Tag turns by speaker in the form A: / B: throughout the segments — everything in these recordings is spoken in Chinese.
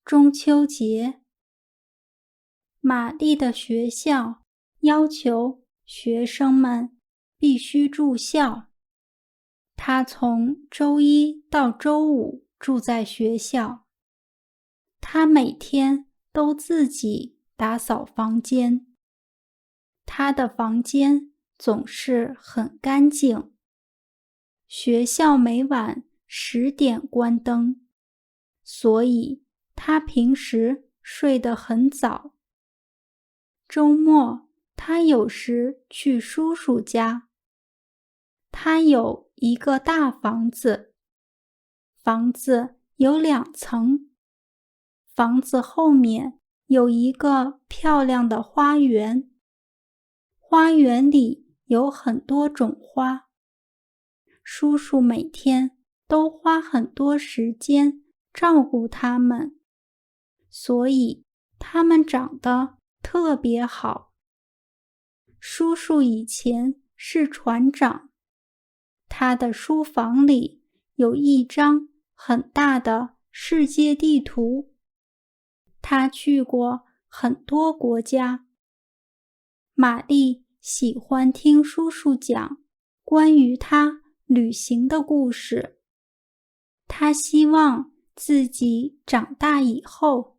A: 中秋节，玛丽的学校要求学生们必须住校。她从周一到周五住在学校。她每天都自己打扫房间。她的房间总是很干净。学校每晚10点关灯，所以她平时睡得很早。周末，她有时去叔叔家。她有一个大房子，房子有2层。房子后面有一个漂亮的花园，花园里有很多种花。叔叔每天都花很多时间照顾它们，所以它们长得特别好。叔叔以前是船长，他的书房里有一张很大的世界地图。他去过很多国家。玛丽喜欢听叔叔讲关于他旅行的故事。他希望自己长大以后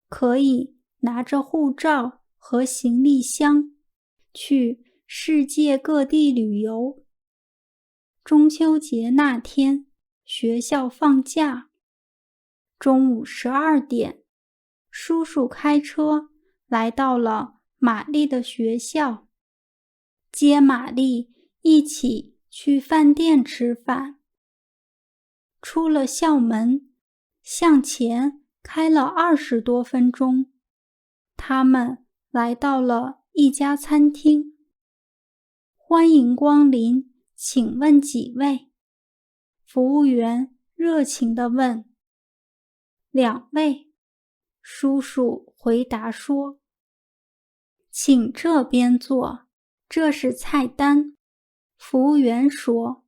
A: 可以拿着护照和行李箱去世界各地旅游。中秋节那天，学校放假。中午12点，叔叔开车来到了玛丽的学校，接玛丽一起去饭店吃饭。出了校门，向前开了20多分钟，他们来到了一家餐厅。欢迎光临，请问几位？服务员热情地问。2位，叔叔回答说。请这边坐，这是菜单。服务员说。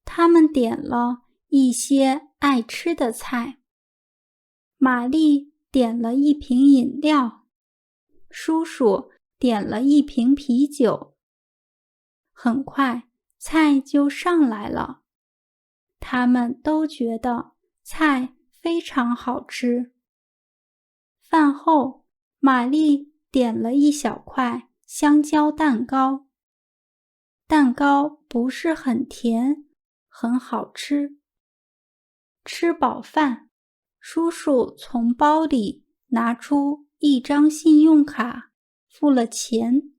A: 他们点了一些爱吃的菜。玛丽点了一瓶饮料，叔叔点了一瓶啤酒。很快，菜就上来了。他们都觉得菜非常好吃。饭后，玛丽点了一小块香蕉蛋糕。蛋糕不是很甜，很好吃。吃饱饭，叔叔从包里拿出一张信用卡，付了钱。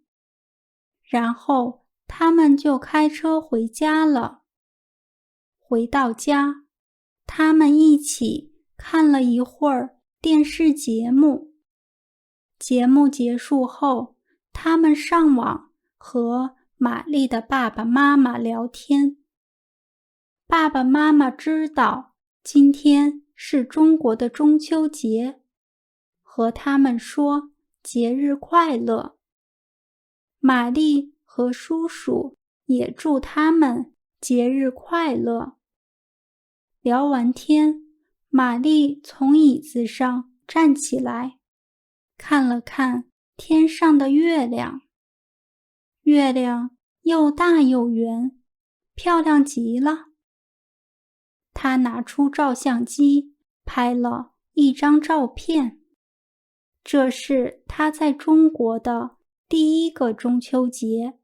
A: 然后他们就开车回家了。回到家，他们一起看了一会儿电视节目。节目结束后，他们上网和玛丽的爸爸妈妈聊天。爸爸妈妈知道今天是中国的中秋节，和他们说节日快乐。玛丽和叔叔也祝他们节日快乐。聊完天，玛丽从椅子上站起来，看了看天上的月亮。月亮又大又圆，漂亮极了。她拿出照相机，拍了一张照片。这是她在中国的第1个中秋节。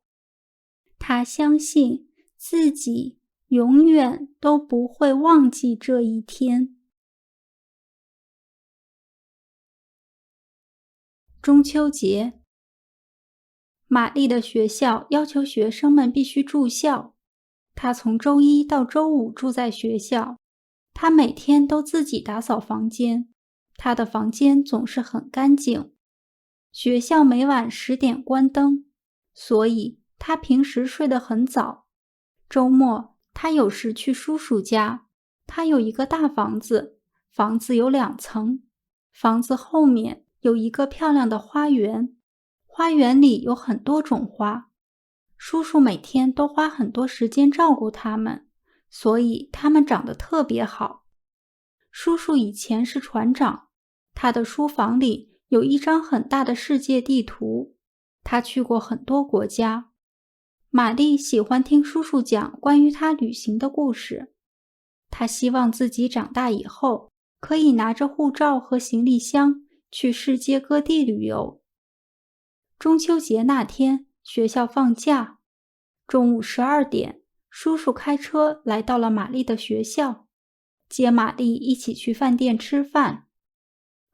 A: 她相信自己永远都不会忘记这一天。中秋节，玛丽的学校要求学生们必须住校。她从周一到周五住在学校。她每天都自己打扫房间。她的房间总是很干净。学校每晚10点关灯，所以她平时睡得很早。周末，她有时去叔叔家。她有一个大房子，房子有2层。房子后面有一个漂亮的花园，花园里有很多种花。叔叔每天都花很多时间照顾他们，所以他们长得特别好。叔叔以前是船长，他的书房里有一张很大的世界地图，他去过很多国家。玛丽喜欢听叔叔讲关于他旅行的故事，她希望自己长大以后可以拿着护照和行李箱去世界各地旅游。中秋节那天，学校放假，中午12点，叔叔开车来到了玛丽的学校，接玛丽一起去饭店吃饭。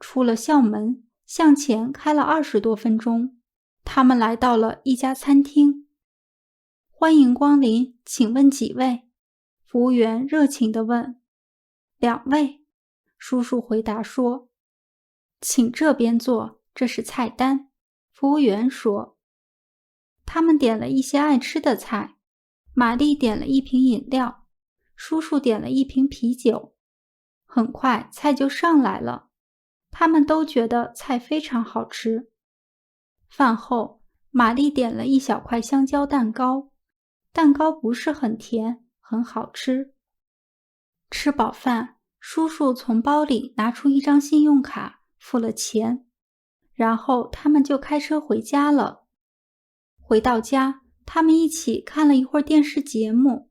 A: 出了校门，向前开了20多分钟，他们来到了一家餐厅。欢迎光临，请问几位？服务员热情地问。2位，叔叔回答说。请这边坐，这是菜单，服务员说。他们点了一些爱吃的菜，玛丽点了一瓶饮料，叔叔点了一瓶啤酒。很快菜就上来了，他们都觉得菜非常好吃。饭后，玛丽点了一小块香蕉蛋糕，蛋糕不是很甜，很好吃。吃饱饭，叔叔从包里拿出一张信用卡，付了钱，然后他们就开车回家了。回到家，他们一起看了一会儿电视节目。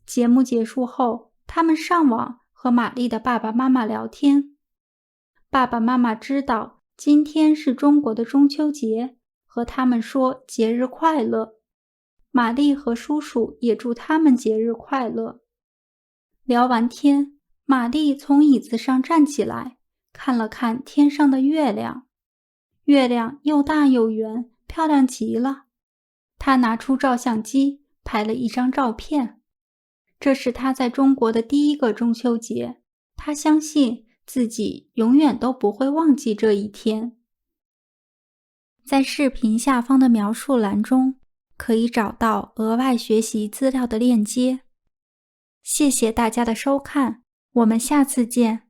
A: 节目结束后，他们上网和玛丽的爸爸妈妈聊天。爸爸妈妈知道今天是中国的中秋节，和他们说节日快乐。玛丽和叔叔也祝他们节日快乐。聊完天，玛丽从椅子上站起来，看了看天上的月亮。月亮又大又圆，漂亮极了。她拿出照相机，拍了一张照片。这是她在中国的第一个中秋节，她相信自己永远都不会忘记这一天。在视频下方的描述栏中，可以找到额外学习资料的链接。谢谢大家的收看，我们下次见。